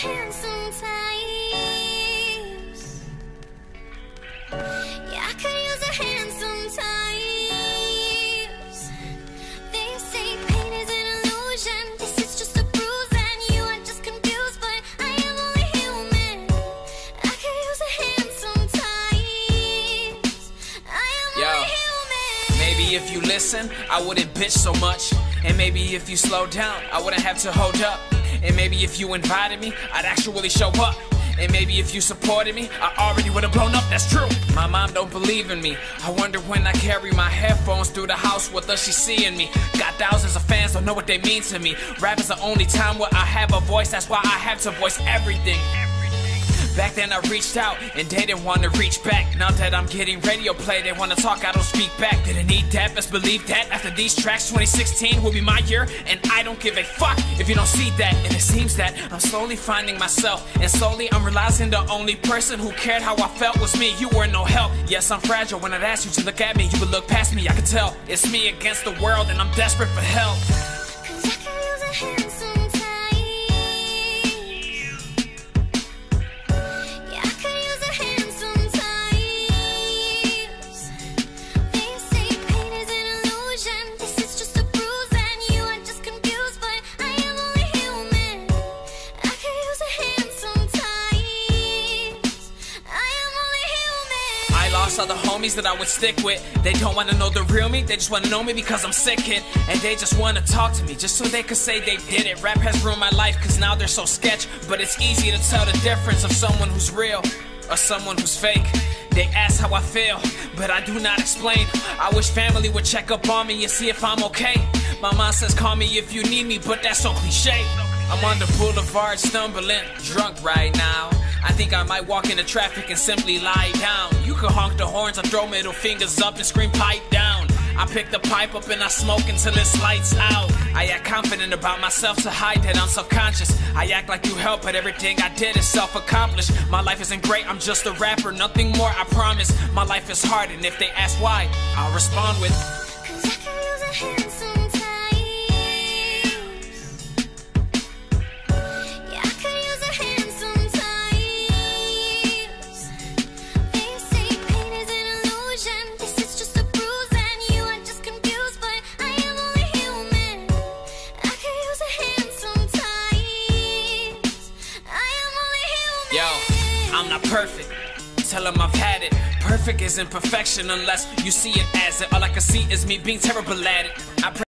hand sometimes. Yeah, I could use a hand sometimes. They say pain is an illusion. This is just a bruise and you are just confused, but I am only human. I could use a hand sometimes. I am only human. Maybe if you listen, I wouldn't bitch so much. And maybe if you slow down, I wouldn't have to hold up. And maybe if you invited me, I'd actually show up. And maybe if you supported me, I already would've blown up, that's true. My mom don't believe in me. I wonder when I carry my headphones through the house, what does she see in me? Got thousands of fans, don't know what they mean to me. Rap is the only time where I have a voice, that's why I have to voice everything. Back then I reached out and they didn't want to reach back. Now that I'm getting radio play, they want to talk, I don't speak back. Didn't need that, best believe that. After these tracks, 2016 will be my year, and I don't give a fuck if you don't see that. And it seems that I'm slowly finding myself, and slowly I'm realizing the only person who cared how I felt was me. You were no help. Yes, I'm fragile. When I'd ask you to look at me, you would look past me. I could tell it's me against the world, and I'm desperate for help. Cause I could use a hand sometimes. Lost all the homies that I would stick with. They don't wanna know the real me, they just wanna know me because I'm sick, kid. And they just wanna talk to me just so they could say they did it. Rap has ruined my life cause now they're so sketch. But it's easy to tell the difference of someone who's real or someone who's fake. They ask how I feel, but I do not explain. I wish family would check up on me and see if I'm okay. My mom says call me if you need me, but that's so cliche. I'm on the boulevard stumbling, drunk right now. I think I might walk into traffic and simply lie down. You can honk the horns, I throw middle fingers up and scream pipe down. I pick the pipe up and I smoke until it's lights out. I act confident about myself to hide that I'm subconscious. I act like you help, but everything I did is self-accomplished. My life isn't great, I'm just a rapper, nothing more, I promise. My life is hard, and if they ask why, I'll respond with cause I could use a hand sometimes. Yo, I'm not perfect, tell them I've had it. Perfect isn't perfection unless you see it as it. All I can see is me being terrible at it.